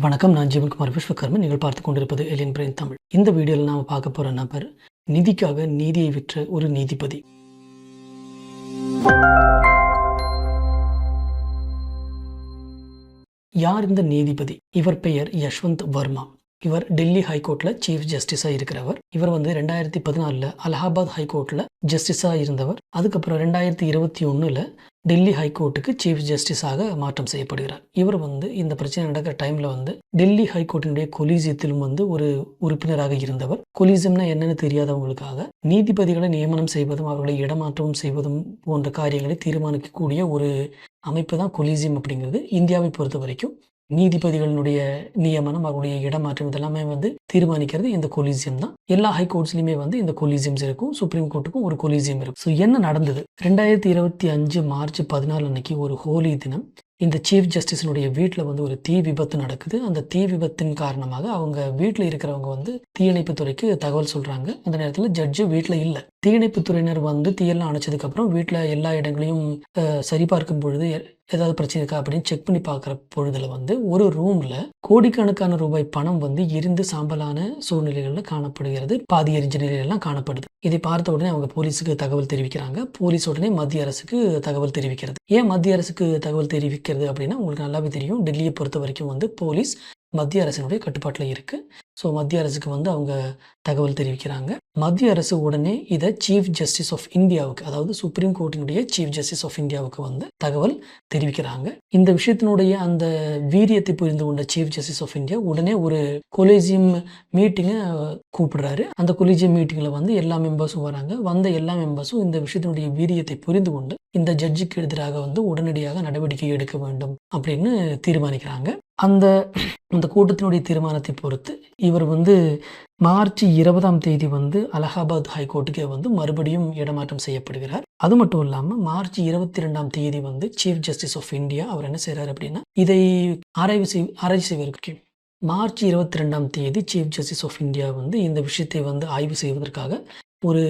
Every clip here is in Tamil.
வணக்கம். நான் ஜீவன்குமார் விஸ்வகர்மன். நீங்கள் பார்த்து கொண்டிருப்பது எலியன் பிரெயின் தமிழ். இந்த வீடியோவில் நாம் பார்க்க போகிற நபர் நிதிக்காக நீதியை விற்ற ஒரு நீதிபதி. யார் இந்த நீதிபதி? இவர் பெயர் யஷ்வந்த் வர்மா. இவர் டெல்லி ஹைகோர்ட்டில் சீஃப் ஜஸ்டிஸாக இருக்கிறவர். இவர் 2014 அலகாபாத் ஹைகோர்ட்டில் ஜஸ்டிஸாக இருந்தவர். அதுக்கப்புறம் 2021 டெல்லி ஹைகோர்ட்டுக்கு சீஃப் ஜஸ்டிஸாக மாற்றம் செய்யப்படுகிறார். இவர் இந்த பிரச்சனை நடக்கிற டைமில் டெல்லி ஹைகோர்ட்டினுடைய கொலீஜியத்திலும் ஒரு உறுப்பினராக இருந்தவர். கொலீஜியம்னா என்னன்னு தெரியாதவங்களுக்காக நீதிபதிகளை நியமனம் செய்வதும் அவர்களை இடமாற்றமும் செய்வதும் போன்ற காரியங்களை தீர்மானிக்கக்கூடிய ஒரு அமைப்பு தான் கொலீஜியம் அப்படிங்கிறது. இந்தியாவை பொறுத்த வரைக்கும் நீதிபதிகளினுடைய நியமனம், அவருடைய இடமாற்றம் இதெல்லாமே தீர்மானிக்கிறது இந்த கொலீஜியம் தான். எல்லா ஹைகோர்ட்ஸ்லையுமே இந்த கொலீஜியம்ஸ் இருக்கும். சுப்ரீம் கோர்ட்டுக்கும் ஒரு கொலீஜியம் இருக்கும். ஸோ என்ன நடந்தது? 2025 மார்ச் 14 அன்னைக்கு ஒரு ஹோலி தினம் இந்த சீஃப் ஜஸ்டிஸினுடைய வீட்டில் ஒரு தீ விபத்து நடக்குது. அந்த தீ விபத்தின் காரணமாக அவங்க வீட்டில் இருக்கிறவங்க தீயணைப்பு துறைக்கு தகவல் சொல்கிறாங்க. அந்த நேரத்தில் ஜட்ஜு வீட்டில் இல்லை. தீயணைப்பு துறையினர் தீயெல்லாம் அணைச்சதுக்கப்புறம் வீட்டில் எல்லா இடங்களையும் சரிபார்க்கும் பொழுது ஏதாவது பிரச்சனை இருக்கா அப்படின்னு செக் பண்ணி பார்க்குற பொழுதுல ஒரு ரூமில் கோடிக்கணக்கான ரூபாய் பணம் எரிந்து சாம்பலான சூழ்நிலைகளில் காணப்படுகிறது. பாதி எரிஞ்ச நிலையிலெல்லாம் காணப்படுது. இதை பார்த்த உடனே அவங்க போலீஸுக்கு தகவல் தெரிவிக்கிறாங்க. போலீஸ் உடனே மத்திய அரசுக்கு தகவல் தெரிவிக்கிறது. ஏன் மத்திய அரசுக்கு தகவல் தெரிவிக்கிறது அப்படின்னா, உங்களுக்கு நல்லாவே தெரியும், டெல்லியை பொறுத்த வரைக்கும் போலீஸ் மத்திய அரசினுடைய கட்டுப்பாட்டில் இருக்குது. ஸோ மத்திய அரசுக்கு அவங்க தகவல் தெரிவிக்கிறாங்க. மத்திய அரசு உடனே இதை சீஃப் ஜஸ்டிஸ் ஆஃப் இந்தியாவுக்கு, அதாவது சுப்ரீம் கோர்ட்டினுடைய சீஃப் ஜஸ்டிஸ் ஆஃப் இந்தியாவுக்கு தகவல் தெரிவிக்கிறாங்க. இந்த விஷயத்தினுடைய அந்த வீரியத்தை புரிந்து கொண்ட சீஃப் ஜஸ்டிஸ் ஆஃப் இந்தியா உடனே ஒரு கொலீஜியம் மீட்டிங்கை கூப்பிடுறாரு. அந்த கொலீஜியம் மீட்டிங்கில் எல்லா மெம்பர்ஸும் வராங்க. எல்லா மெம்பர்ஸும் இந்த விஷயத்தினுடைய வீரியத்தை புரிந்து கொண்டு இந்த ஜட்ஜுக்கு எதிராக உடனடியாக நடவடிக்கை எடுக்க வேண்டும் அப்படின்னு தீர்மானிக்கிறாங்க. அந்த கூட்டத்தினுடைய தீர்மானத்தை பொறுத்து இவர் மார்ச் 20 அலகாபாத் ஹைகோர்ட்டுக்கே மறுபடியும் இடமாற்றம் செய்யப்படுகிறார். அது மட்டும் இல்லாமல் March 22 chief justice of India அவர் என்ன செய்கிறார் அப்படின்னா, இதை ஆராய்ச்சி செய்வதற்கு March 22 chief justice of India இந்த விஷயத்தை ஆய்வு செய்வதற்காக ஒரு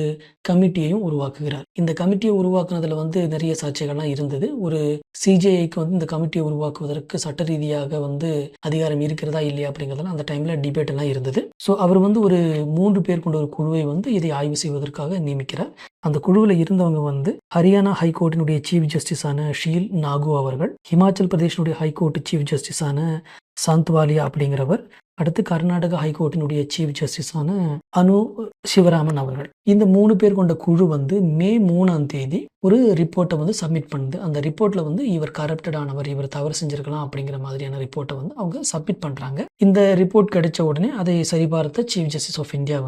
கமிட்டியையும் உருவாக்குகிறார். இந்த கமிட்டியை உருவாக்குனதுல நிறைய சர்ச்சைகள்லாம் இருந்தது. ஒரு சிஜேஐக்கு இந்த கமிட்டியை உருவாக்குவதற்கு சட்ட ரீதியாக அதிகாரம் இருக்கிறதா இல்லையா அப்படிங்கிறதெல்லாம் அந்த டைம்ல டிபேட் எல்லாம் இருந்தது. ஸோ அவர் ஒரு 3 பேர் கொண்ட ஒரு குழுவை இதை ஆய்வு செய்வதற்காக நியமிக்கிறார். அந்த குழுவில் இருந்தவங்க ஹரியானா ஹைகோர்ட்டினுடைய சீஃப் ஜஸ்டிஸான ஷீல் நாகு அவர்கள், ஹிமாச்சல் பிரதேஷனுடைய ஹைகோர்ட் சீஃப் ஜஸ்டிஸான சாந்த்வாலியா அப்படிங்கிறவர், அடுத்து கர்நாடகா ஹைகோர்ட்டினுடைய சீஃப் ஜஸ்டிஸான அனு சிவராமன் அவர்கள். இந்த 3 பேர் கொண்ட குழு மே 3 ஒரு ரிப்போர்ட்டை சப்மிட் பண்ணுது. அந்த ரிப்போர்ட்ல இவர் கரப்டட் ஆனவர், இவர் தவறு செஞ்சிருக்கலாம் அப்படிங்கிற மாதிரியான ரிப்போர்ட்டை அவங்க சப்மிட் பண்றாங்க. இந்த ரிப்போர்ட் கிடைச்ச உடனே அதை சரிபார்த்த சீஃப் ஜஸ்டிஸ் ஆஃப் இந்தியா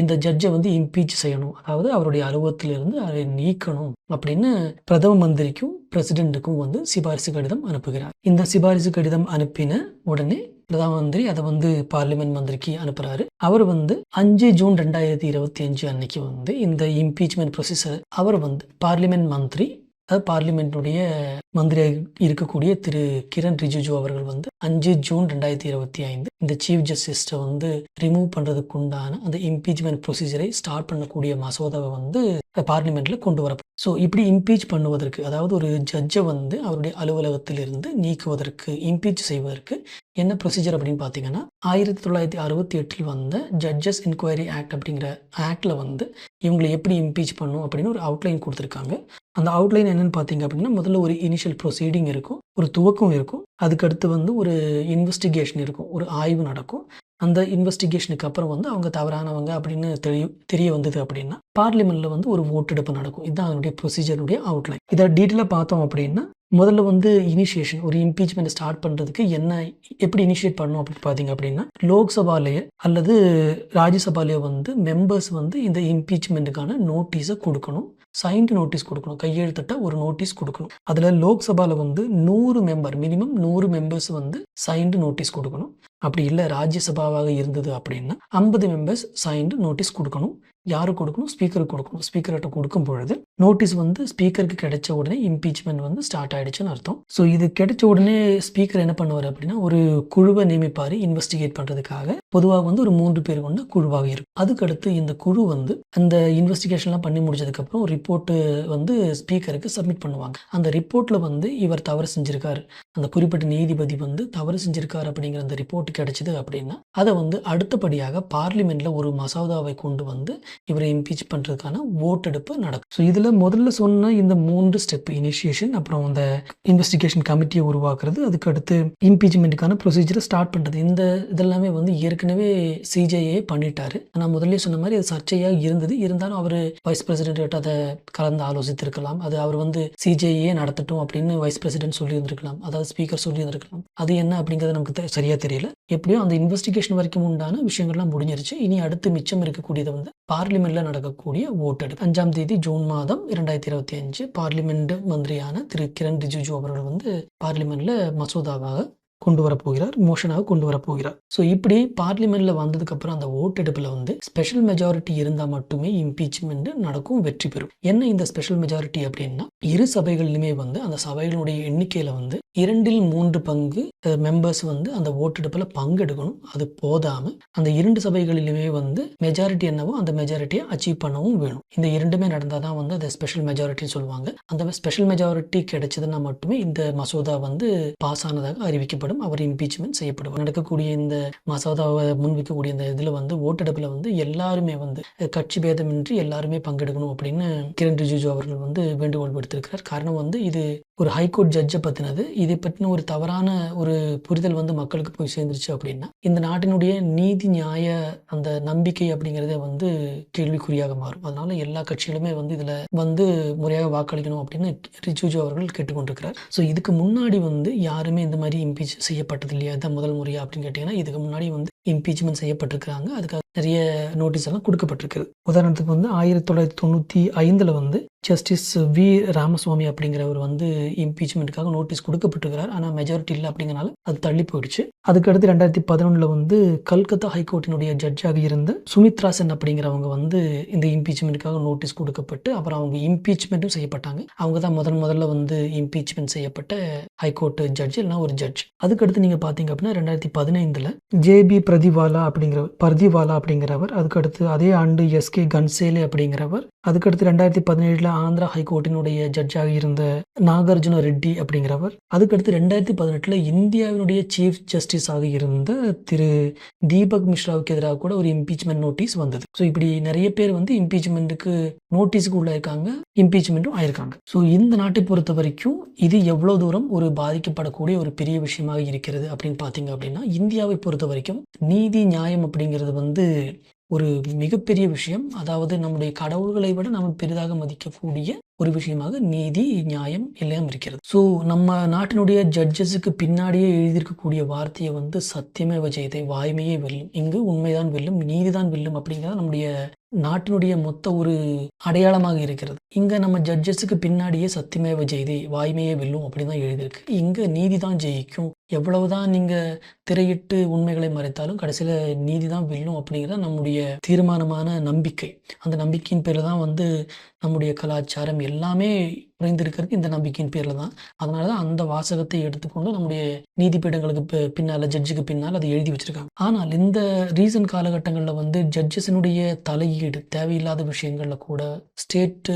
இந்த ஜட்ஜை இம்பீச் செய்யணும், அதாவது அவருடைய அலுவலகத்திலிருந்து அதை நீக்கணும் அப்படின்னு பிரதம மந்திரிக்கும் பிரசிடென்ட்டுக்கும் சிபாரிசு கடிதம் அனுப்புகிறார். இந்த சிபாரிசு கடிதம் அனுப்பின உடனே பிரதம மந்திரி அதை பார்லிமெண்ட் மந்திரிக்கு அனுப்புறாரு. அவர் 5 ஜூன் 2025 அன்னைக்கு இந்த இம்பீச்மெண்ட் ப்ரொசீஜர் அவர் பார்லிமெண்ட் மந்திரி, அதாவது பார்லிமெண்ட்டுடைய மந்திரியாக இருக்கக்கூடிய திரு கிரண் ரிஜிஜு அவர்கள் 5 ஜூன் 2025 இந்த சீஃப் ஜஸ்டிஸை ரிமூவ் பண்றதுக்கு உண்டான அந்த இம்பீச்மெண்ட் ப்ரொசீஜரை ஸ்டார்ட் பண்ணக்கூடிய மசோதாவை பார்லிமெண்ட்ல கொண்டு வர. ஸோ இப்படி இம்பீச் பண்ணுவதற்கு, அதாவது ஒரு ஜட்ஜை அவருடைய அலுவலகத்திலிருந்து நீக்குவதற்கு, இம்பீச் செய்வதற்கு என்ன ப்ரொசீஜர் அப்படின்னு பார்த்தீங்கன்னா, 1968 வந்த ஜட்ஜஸ் என்கொயரி ஆக்ட் அப்படிங்கிற ஆக்டில் இவங்களை எப்படி இம்பீச் பண்ணும் அப்படின்னு ஒரு அவுட்லைன் கொடுத்துருக்காங்க. அந்த அவுட்லைன் என்னன்னு பார்த்தீங்க அப்படின்னா, முதல்ல ஒரு இனிஷியல் ப்ரொசீடிங் இருக்கும், ஒரு துவக்கம் இருக்கும், அதுக்கடுத்து ஒரு இன்வெஸ்டிகேஷன் இருக்கும், ஒரு ஆய்வு நடக்கும். அந்த இன்வெஸ்டிகேஷனுக்கு அப்புறம் அவங்க தவறானவங்க அப்படின்னு தெரிய வந்தது அப்படின்னா பார்லிமெண்ட்ல ஒரு ஓட்டெடுப்பு நடக்கும். இதுதான் அதனுடைய ப்ரொசீஜருடைய அவுட்லைன். இதை டீட்டெயிலாக பார்த்தோம் அப்படின்னா, முதல்ல இனிஷியேஷன், ஒரு இம்பீச்மெண்ட் ஸ்டார்ட் பண்ணுறதுக்கு எப்படி இனிஷியேட் பண்ணணும் அப்படின்னு பார்த்தீங்க அப்படின்னா, லோக்சபாலேயே அல்லது ராஜ்யசபாலேயே மெம்பர்ஸ் இந்த இம்பீச்மெண்ட்டுக்கான நோட்டீஸை கொடுக்கணும். சைன்டு நோட்டீஸ் கொடுக்கணும், கையெழுத்திட்ட ஒரு நோட்டீஸ் கொடுக்கணும். அதில் லோக்சபாவில் 100 member, minimum 100 members signed notice கொடுக்கணும். அப்படி இல்லை ராஜ்யசபாவாக இருந்தது அப்படின்னா 50 மெம்பர்ஸ் சைன்டு நோட்டீஸ் கொடுக்கணும். யாரு கொடுக்கணும்? ஸ்பீக்கருக்கு கொடுக்கணும். ஸ்பீக்கர்கிட்ட கொடுக்கும் பொழுது நோட்டீஸ் கிடைச்ச உடனே இம்பீச்மெண்ட் ஸ்டார்ட் ஆயிடுச்சுன்னு அர்த்தம். ஸோ இது கிடைச்ச உடனே ஸ்பீக்கர் என்ன பண்ணுவார் அப்படின்னா ஒரு குழுவை நியமிப்பார் இன்வெஸ்டிகேட் பண்ணுறதுக்காக. பொதுவாக ஒரு 3 பேர் கொண்ட குழுவாக இருக்கும். அதுக்கடுத்து இந்த குழு அந்த இன்வெஸ்டிகேஷன்லாம் பண்ணி முடிச்சதுக்கப்புறம் ரிப்போர்ட்டு ஸ்பீக்கருக்கு சப்மிட் பண்ணுவாங்க. அந்த ரிப்போர்ட்டில் இவர் தவறு செஞ்சிருக்காரு, அந்த குறிப்பிட்ட நீதிபதி தவறு செஞ்சிருக்காரு அப்படிங்கிற அந்த ரிப்போர்ட் கிடைச்சது அப்படின்னா அதை அடுத்தபடியாக பார்லிமெண்ட்ல ஒரு மசோதாவை கொண்டு இவரை இம்பீச் பண்ணுறதுக்கான ஓட்டெடுப்பு நடக்கும். ஸோ இதில் முதல்ல சொன்ன இந்த 3 ஸ்டெப் இனிஷியேஷன், அப்புறம் அந்த இன்வெஸ்டிகேஷன் கமிட்டியை உருவாக்குறது, அதுக்கு அடுத்து இம்பீச்மெண்ட்டுக்கான ப்ரொசீஜரை ஸ்டார்ட் பண்ணுறது, இதெல்லாமே ஏற்கனவே சிஜேஏ பண்ணிட்டாரு. நான் முதல்ல சொன்ன மாதிரி அது சர்ச்சையாக இருந்தது. இருந்தாலும் அவர் வைஸ் பிரசிடென்ட் அதை கலந்து ஆலோசித்திருக்கலாம். அது அவர் சிஜேஏ நடத்தட்டும் அப்படின்னு வைஸ் பிரசிடென்ட் சொல்லியிருந்திருக்கலாம், அதாவது ஸ்பீக்கர் சொல்லியிருந்திருக்கலாம். அது என்ன அப்படிங்கிறது நமக்கு சரியா தெரியல. எப்படியோ அந்த இன்வெஸ்டிகேஷன் வரைக்கும் உண்டான விஷயங்கள்லாம் முடிஞ்சிருச்சு. இனி அடுத்து மிச்சம் இருக்கக்கூடியது பார்லிமெண்ட்ல நடக்கக்கூடிய ஓட்டெடுப்பு. 5ஆம் தேதி ஜூன் மாதம் 2025 பார்லிமெண்ட் மந்திரியான திரு கிரண் ரிஜிஜு அவர்கள் பார்லிமெண்ட்ல மசோதாவாக கொண்டு வரப்போகிறார், மோஷனாக கொண்டு வரப்போகிறார். ஸோ இப்படி பார்லிமெண்ட்ல வந்ததுக்கப்புறம் அந்த ஓட்டெடுப்பில் ஸ்பெஷல் மெஜாரிட்டி இருந்தால் மட்டுமே இம்பீச்மெண்ட் நடக்கும், வெற்றி பெறும். என்ன இந்த ஸ்பெஷல் மெஜாரிட்டி அப்படின்னா இரு சபைகளிலுமே அந்த சபைகளுடைய எண்ணிக்கையில் 2/3 பங்கு மெம்பர்ஸ் அந்த ஓட்டெடுப்பில் பங்கெடுக்கணும். அது போதாமல் அந்த 2 சபைகளிலுமே மெஜாரிட்டி என்னவோ அந்த மெஜாரிட்டியை அச்சீவ் பண்ணவும் வேணும். இந்த இரண்டுமே நடந்தால் தான் அதை ஸ்பெஷல் மெஜாரிட்டின்னு சொல்லுவாங்க. அந்த ஸ்பெஷல் மெஜாரிட்டி கிடைச்சதுன்னா மட்டுமே இந்த மசோதா பாஸ் ஆனதாக அறிவிக்கப்படும், அவர் இம்பீச்மெண்ட் செய்யப்படுவார். நடக்கக்கூடிய இந்த மசோதாவை முன்வைக்கக்கூடிய இந்த இதில் ஓட்டெடுப்பில் எல்லாருமே கட்சி பேதமின்றி எல்லாருமே பங்கெடுக்கணும் அப்படின்னு கிரண் ரிஜிஜு அவர்கள் வேண்டுகோள் விடுத்திருக்கிறார். காரணம் இது ஒரு ஹைகோர்ட் ஜட்ஜை பற்றினது. இதை பற்றின ஒரு தவறான ஒரு புரிதல் மக்களுக்கு போய் சேர்ந்துருச்சு அப்படின்னா இந்த நாட்டினுடைய நீதி நியாய அந்த நம்பிக்கை அப்படிங்கிறத கேள்விக்குறியாக மாறும். அதனால எல்லா கட்சிகளுமே இதில் முறையாக வாக்களிக்கணும் அப்படின்னு ரிஜிஜு அவர்கள் கேட்டுக்கொண்டிருக்கிறார். ஸோ இதுக்கு முன்னாடி யாருமே இந்த மாதிரி இம்பீச் செய்யப்பட்டது இல்லையா, இதுதான் முதல் முறையா அப்படின்னு கேட்டிங்கன்னா இதுக்கு முன்னாடி இம்பீச்மெண்ட் செய்யப்பட்டிருக்கிறாங்க. அதுக்காக நிறைய நோட்டீஸ் எல்லாம் கொடுக்கப்பட்டிருக்குது. உதாரணத்துக்கு 1995 ஜஸ்டிஸ் வி ராமசுவாமி அப்படிங்கிறவர் இம்பீச்மெண்ட்டுக்காக நோட்டீஸ் கொடுக்கப்பட்டிருக்கிறார். ஆனால் மெஜாரிட்டி இல்லை அப்படிங்கிறனால அது தள்ளி போயிடுச்சு. அதுக்கடுத்து 2011 கல்கத்தா ஹைகோர்ட்டினுடைய ஜட்ஜாக இருந்த சுமித்ரா சென் அப்படிங்கிறவங்க இந்த இம்பீச்மெண்ட்டுக்காக நோட்டீஸ் கொடுக்கப்பட்டு அப்புறம் அவங்க இம்பீச்மெண்ட்டும் செய்யப்பட்டாங்க. அவங்க தான் முதல்ல இம்பீச்மெண்ட் செய்யப்பட்ட ஹைகோர்ட் ஜட்ஜ் இல்லைனா ஒரு ஜட்ஜ். அதுக்கடுத்து நீங்கள் பார்த்தீங்க அப்படின்னா 2015 ஜேபி பர்திவாலா அப்படிங்கிறவர், அதுக்கடுத்து அதே ஆண்டு எஸ்கே கன்சேலே அப்படிங்கிறவர், அதுக்கடுத்து 2017 ஆந்திரா ஹைகோர்ட்டினுடைய ஜட்ஜாக இருந்த நாகார்ஜுன ரெட்டி அப்படிங்கிறவர், அதுக்கடுத்து 2018 இந்தியாவினுடைய சீஃப் ஜஸ்டிஸ் ஆக இருந்த திரு தீபக் மிஸ்ராவுக்கு எதிராக கூட ஒரு இம்பீச்மெண்ட் நோட்டீஸ் வந்தது. ஸோ இப்படி நிறைய பேர் இம்பீச்மெண்ட்டுக்கு நோட்டீஸுக்கு உள்ள இருக்காங்க, இம்பீச்மெண்ட்டும் ஆயிருக்காங்க. ஸோ இந்த நாட்டை பொறுத்த வரைக்கும் இது எவ்வளோ தூரம் ஒரு பாதிக்கப்படக்கூடிய ஒரு பெரிய விஷயமாக இருக்கிறது அப்படின்னு பார்த்தீங்க அப்படின்னா இந்தியாவை பொறுத்த வரைக்கும் நீதி நியாயம் அப்படிங்கிறது ஒரு மிகப்பெரிய விஷயம். அதாவது நம்முடைய கடவுள்களை விட நம்ம பெரிதாக மதிக்கக்கூடிய ஒரு விஷயமாக நீதி நியாயம் எல்லாம் இருக்கிறது. ஸோ நம்ம நாட்டினுடைய ஜட்ஜஸுக்கு பின்னாடியே எழுதியிருக்கக்கூடிய வார்த்தையை சத்தியமே ஜெயதே, வாய்மையே வெல்லும், இங்கு உண்மைதான் வெல்லும், நீதிதான் வெல்லும் அப்படிங்கிறத நம்முடைய நாட்டினுடைய மொத்த ஒரு அடையாளமாக இருக்கிறது. இங்க நம்ம ஜட்ஜஸுக்கு பின்னாடியே சத்தியமேவ ஜெயதே, வாய்மையே வெல்லும் அப்படின்னு தான் எழுதியிருக்கு. இங்க நீதி தான் ஜெயிக்கும், எவ்வளவுதான் நீங்க திரையிட்டு உண்மைகளை மறைத்தாலும் கடைசியில நீதி தான் வெல்லும் அப்படிங்கிறத நம்முடைய தீர்மானமான நம்பிக்கை. அந்த நம்பிக்கையின் பேர்ல தான் நம்முடைய கலாச்சாரம் எல்லாமே குறைந்திருக்கிறது இந்த நம்பிக்கையின் பேரில் தான். அதனால தான் அந்த வாசகத்தை எடுத்துக்கொண்டு நம்முடைய நீதிபீடங்களுக்கு பின்னால் ஜட்ஜுக்கு பின்னால் அதை எழுதி வச்சிருக்காங்க. ஆனால் இந்த ரீசன்ட் காலகட்டங்களில் ஜட்ஜஸினுடைய தலையீடு தேவையில்லாத விஷயங்களில் கூட, ஸ்டேட்டு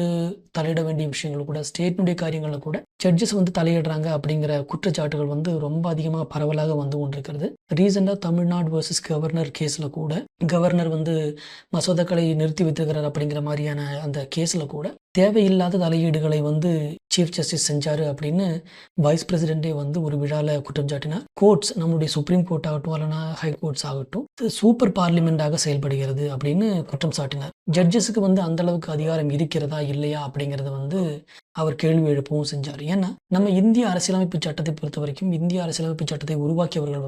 தலையிட வேண்டிய விஷயங்கள் கூட, ஸ்டேட்டினுடைய காரியங்களில் கூட ஜட்ஜஸ் தலையிடுறாங்க அப்படிங்கிற குற்றச்சாட்டுகள் ரொம்ப அதிகமாக பரவலாக கொண்டிருக்கிறது. ரீசெண்டாக தமிழ்நாடு வர்சஸ் கவர்னர் கேஸில் கூட கவர்னர் மசோதாக்களை நிறுத்தி வைத்திருக்கிறார் அப்படிங்கிற மாதிரியான அந்த கேஸில் கூட தேவையில்லாத தலையீடுகளை சீஃப் ஜஸ்டிஸ் செஞ்சாரு அப்படின்னு வைஸ் பிரசிடென்டே ஒரு விழாவில் குற்றம் சாட்டினார். கோர்ட்ஸ் நம்மளுடைய சுப்ரீம் கோர்ட் ஆகட்டும் இல்லைனா ஹை கோர்ட்ஸ் ஆகட்டும் சூப்பர் பார்லிமெண்டாக செயல்படுகிறது அப்படின்னு குற்றம் சாட்டினார். ஜட்ஜஸுக்கு அந்த அளவுக்கு அதிகாரம் இருக்கிறதா இல்லையா அப்படிங்கிறத அவர் கேள்வி எழுப்பவும் செஞ்சார். ஏன்னா நம்ம இந்திய அரசியலமைப்பு சட்டத்தை பொறுத்த வரைக்கும் இந்திய அரசியலமைப்பு சட்டத்தை உருவாக்கியவர்கள்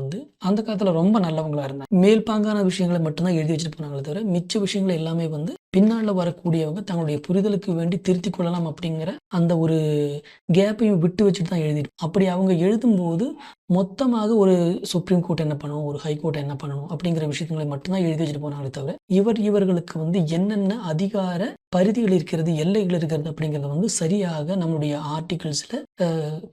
அந்த காலத்தில் ரொம்ப நல்லவங்களா இருந்தாங்க. மேல்பாங்கான விஷயங்களை மட்டும்தான் எழுதி வச்சுட்டு போனாங்களே தவிர மிச்ச விஷயங்கள் எல்லாமே பின்னால் வரக்கூடியவங்க தங்களுடைய புரிதலுக்கு வேண்டி திருத்திக் கொள்ளலாம் அப்படிங்கிற அந்த ஒரு கேப்பையும் விட்டு வச்சுட்டு தான் எழுதிட்டு. அப்படி அவங்க எழுதும்போது மொத்தமாக ஒரு சுப்ரீம் கோர்ட் என்ன பண்ணணும், ஒரு ஹைகோர்ட் என்ன பண்ணணும் அப்படிங்கிற விஷயங்களை மட்டும்தான் எழுதி வச்சுட்டு போனாங்களே தவிர, இவர்களுக்கு வந்து என்னென்ன அதிகார பரிதிகள் இருக்கிறது, எல்லைகள் இருக்கிறது அப்படிங்கிறத வந்து சரியாக நம்மளுடைய ஆர்டிகிள்ஸில்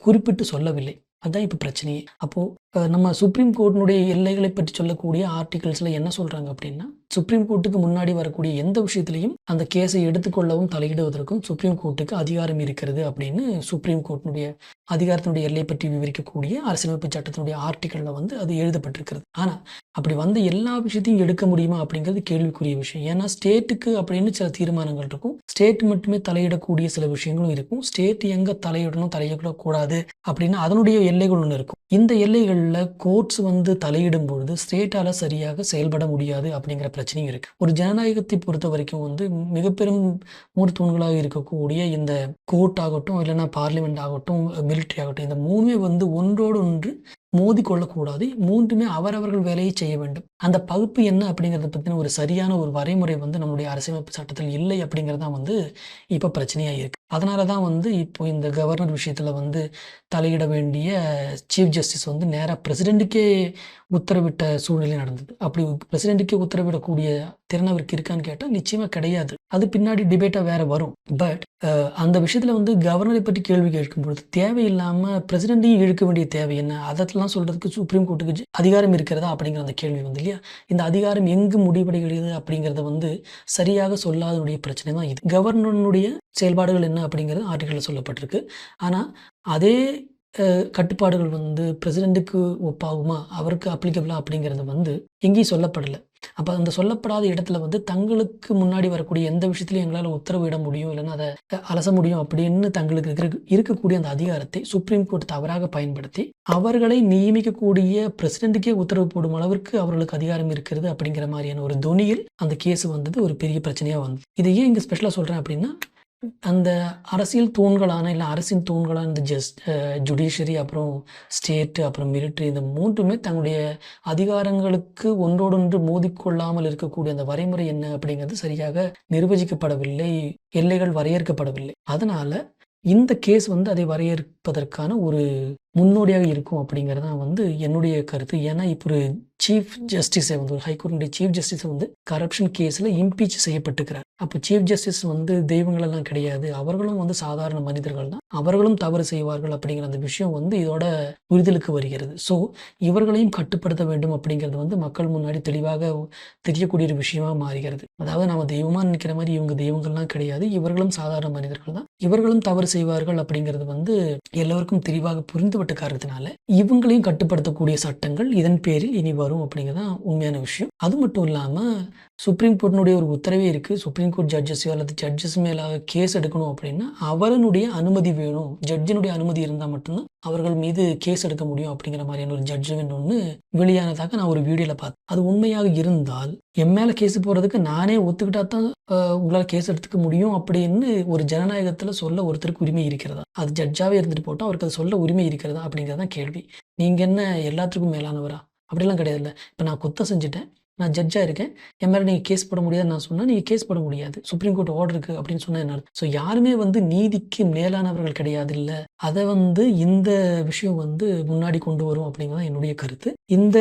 குறிப்பிட்டு சொல்லவில்லை. அதுதான் இப்போ பிரச்சனையே. அப்போது நம்ம சுப்ரீம் கோர்ட்டினுடைய எல்லைகளை பற்றி சொல்லக்கூடிய ஆர்டிகிள்ஸில் என்ன சொல்கிறாங்க அப்படின்னா, சுப்ரீம் கோர்ட்டுக்கு முன்னாடி வரக்கூடிய எந்த விஷயத்திலையும் அந்த கேஸை எடுத்துக்கொள்ளவும் தலையிடுவதற்கும் சுப்ரீம் கோர்ட்டுக்கு அதிகாரம் இருக்கிறது அப்படின்னு சுப்ரீம் கோர்ட்டினுடைய அதிகாரத்தினுடைய எல்லை பற்றி விவரிக்கக்கூடிய அரசியலமைப்பு சட்டத்தினுடைய ஆர்டிக்கலில் வந்து அது எழுதப்பட்டிருக்கிறது. ஆனால் அப்படி வந்த எல்லா விஷயத்தையும் எடுக்க முடியுமா அப்படிங்கிறது கேள்விக்குரிய விஷயம். ஏன்னா ஸ்டேட்டுக்கு அப்படின்னு சில தீர்மானங்கள் இருக்கும், ஸ்டேட் மட்டுமே தலையிடக்கூடிய சில விஷயங்களும் இருக்கும். ஸ்டேட் எங்கே தலையிடணும் தலையிடக்கூடாது அப்படின்னு அதனுடைய எல்லைகள் ஒன்று இருக்கும். இந்த எல்லைகளில் கோர்ட்ஸ் வந்து தலையிடும் பொழுது ஸ்டேட்டால் சரியாக செயல்பட முடியாது அப்படிங்கிற பிரச்சனையும் இருக்குது. ஒரு ஜனநாயகத்தை பொறுத்த வரைக்கும் வந்து மிக பெரும் மூர்த்தூண்களாக இருக்கக்கூடிய இந்த கோர்ட் ஆகட்டும், இல்லைன்னா பார்லிமெண்ட் ஆகட்டும், மிலிட்ரி ஆகட்டும், இந்த மூணுமே வந்து ஒன்றோடு ஒன்று மோதி கொள்ளக்கூடாது. மூன்றுமே அவரவர்கள் வேலையை செய்ய வேண்டும். அந்த பகுப்பு என்ன அப்படிங்கிறத பற்றின ஒரு சரியான ஒரு வரைமுறை வந்து நம்மளுடைய அரசியலமைப்பு சட்டத்தில் இல்லை அப்படிங்கிறது தான் வந்து இப்போ பிரச்சனையாக இருக்குது. அதனால தான் வந்து இப்போ இந்த கவர்னர் விஷயத்தில் வந்து தலையிட வேண்டிய சீஃப் ஜஸ்டிஸ் வந்து நேராக பிரசிடெண்ட்டுக்கே உத்தரவிட்ட சூழ்நிலை நடந்தது. அப்படி பிரசிடெண்ட்டுக்கே உத்தரவிடக்கூடிய திறன் அவருக்கு இருக்கான்னு கேட்டால் நிச்சயமாக கிடையாது. அது பின்னாடி டிபேட்டாக வேற வரும். பட் அந்த விஷயத்தில் வந்து கவர்னரை பற்றி கேள்வி கேட்கும்பொழுது தேவையில்லாமல் பிரசிடெண்ட்டையும் இழுக்க வேண்டிய தேவை என்ன, அதெல்லாம் சொல்கிறதுக்கு சுப்ரீம் கோர்ட்டுக்கு அதிகாரம் இருக்கிறதா அப்படிங்கிற அந்த கேள்வி வந்து இல்லையா. இந்த அதிகாரம் எங்கு முடிவடைகிறது அப்படிங்கிறத வந்து சரியாக சொல்லாதனுடைய பிரச்சனை தான் இது. கவர்னருடைய செயல்பாடுகள் என்ன அப்படிங்கிறது ஆர்டிக்கலில் சொல்லப்பட்டிருக்கு. ஆனால் அதே கட்டுப்பாடுகள் வந்து பிரசிடெண்ட்டுக்கு ஒப்பாகுமா, அவருக்கு அப்ளிகபிளா அப்படிங்கிறது வந்து எங்கேயும் சொல்லப்படலை. அப்போ அந்த சொல்லப்படாத இடத்துல வந்து தங்களுக்கு முன்னாடி வரக்கூடிய எந்த விஷயத்துலையும் எங்களால் உத்தரவிட முடியும், இல்லைன்னா அதை அலச முடியும் அப்படின்னு தங்களுக்கு இருக்கக்கூடிய அந்த அதிகாரத்தை சுப்ரீம் கோர்ட் தவறாக பயன்படுத்தி அவர்களை நியமிக்கக்கூடிய பிரசிடெண்ட்டுக்கே உத்தரவு போடும் அளவிற்கு அவர்களுக்கு அதிகாரம் இருக்கிறது அப்படிங்கிற மாதிரியான ஒரு தொனியில் அந்த கேஸ் வந்தது ஒரு பெரிய பிரச்சனையாக வந்தது. இதை ஏன் இங்கே ஸ்பெஷலாக சொல்கிறேன் அப்படின்னா, அந்த அரசியல் தூண்களான இல்லை அரசின் தூண்களான இந்த ஜுடிஷியரி, அப்புறம் ஸ்டேட்டு, அப்புறம் மிலிட்ரி, இந்த மூன்றுமே தங்களுடைய அதிகாரங்களுக்கு ஒன்றோடொன்று மோதிக்கொள்ளாமல் இருக்கக்கூடிய அந்த வரைமுறை என்ன அப்படிங்கிறது சரியாக நிர்வகிக்கப்படவில்லை, எல்லைகள் வரையறுக்கப்படவில்லை. அதனால இந்த கேஸ் வந்து அதை வரையறுப்பதற்கான ஒரு முன்னோடியாக இருக்கும் அப்படிங்கிறது தான் வந்து என்னுடைய கருத்து. ஏன்னா இப்போ ஒரு சீஃப் ஜஸ்டிஸை வந்து ஒரு ஹைகோர்ட்டுடைய சீஃப் ஜஸ்டிஸை வந்து கரப்ஷன் கேஸில் இம்பீச் செய்யப்பட்டுக்கிறார். அப்போ சீஃப் ஜஸ்டிஸ் வந்து தெய்வங்களெல்லாம் கிடையாது, அவர்களும் வந்து சாதாரண மனிதர்கள் தான், அவர்களும் தவறு செய்வார்கள் அப்படிங்கிற அந்த விஷயம் வந்து இதோட புரிதலுக்கு வருகிறது. ஸோ இவர்களையும் கட்டுப்படுத்த வேண்டும் அப்படிங்கிறது வந்து மக்கள் முன்னாடி தெளிவாக தெரியக்கூடிய ஒரு விஷயமா மாறுகிறது. அதாவது நம்ம தெய்வமாக நினைக்கிற மாதிரி இவங்க தெய்வங்கள்லாம் கிடையாது, இவர்களும் சாதாரண மனிதர்கள் தான், இவர்களும் தவறு செய்வார்கள் அப்படிங்கிறது வந்து எல்லோருக்கும் தெளிவாக புரிந்துவிட்ட காரணத்தினால இவங்களையும் கட்டுப்படுத்தக்கூடிய சட்டங்கள் இதன் பேரில் இனி வரும் அப்படிங்கிறது தான் உண்மையான விஷயம். அது மட்டும் இல்லாமல் சுப்ரீம் கோர்ட்டினுடைய ஒரு உத்தரவே இருக்குது, சுப்ரீம் கோர்ட் ஜட்ஜஸையோ அல்லது ஜட்ஜஸ் மேலே கேஸ் எடுக்கணும் அப்படின்னா அவருடைய அனுமதி வேணும், ஜட்ஜினுடைய அனுமதி இருந்தால் மட்டும்தான் அவர்கள் மீது கேஸ் எடுக்க முடியும் அப்படிங்கிற மாதிரியான ஒரு ஜட்ஜ்மெண்ட் ஒன்று வெளியானதாக நான் ஒரு வீடியோவில் பார்த்தேன். அது உண்மையாக இருந்தால் என் மேலே கேஸ் போகிறதுக்கு நானே ஒத்துக்கிட்டா தான் உங்களால் கேஸ் எடுத்துக்க முடியும் அப்படின்னு ஒரு ஜனநாயகத்தில் சொல்ல ஒருத்தருக்கு உரிமை இருக்கிறதா? அது ஜட்ஜாகவே இருந்துட்டு போட்டால் அவருக்கு அது சொல்ல உரிமை இருக்கிறதா அப்படிங்கிறது தான் கேள்வி. நீங்கள் என்ன எல்லாத்துக்கும் மேலானவரா? அப்படிலாம் கிடையாதுல்ல. இப்போ நான் குத்தம் செஞ்சுட்டேன், நான் ஜட்ஜாக இருக்கேன், என் மேலே நீங்கள் கேஸ் போட முடியாதுன்னு நான் சொன்னால் நீங்கள் கேஸ் போட முடியாது, சுப்ரீம் கோர்ட் ஆர்டர் இருக்குது அப்படின்னு சொன்னால் என்ன? ஸோ யாருமே வந்து நீதிக்கு மேலானவர்கள் கிடையாது இல்லை. அதை வந்து இந்த விஷயம் வந்து முன்னாடி கொண்டு வரும் அப்படிங்கிறது என்னுடைய கருத்து. இந்த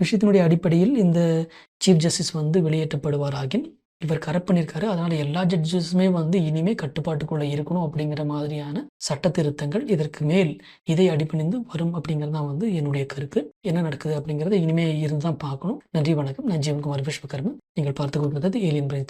விஷயத்தினுடைய அடிப்படையில் இந்த சீஃப் ஜஸ்டிஸ் வந்து வெளியேற்றப்படுவாராகின் இவர் கரெக்ட் பண்ணியிருக்காரு, அதனால் எல்லா ஜட்ஜஸுமே வந்து இனிமேல் கட்டுப்பாட்டுக்குள்ளே இருக்கணும் அப்படிங்கிற மாதிரியான சட்ட திருத்தங்கள் இதற்கு மேல் இதை அடிப்பணிந்து வரும் அப்படிங்கிறது தான் வந்து என்னுடைய கருத்து. என்ன நடக்குது அப்படிங்கிறத இனிமேல் இருந்து தான் பார்க்கணும். நன்றி, வணக்கம். நான் ஜீவன்குமார் விஸ்வகர்மன். நீங்கள் பார்த்து கொண்டிருந்தது ஏலியன் பிரெயின் தமிழ்.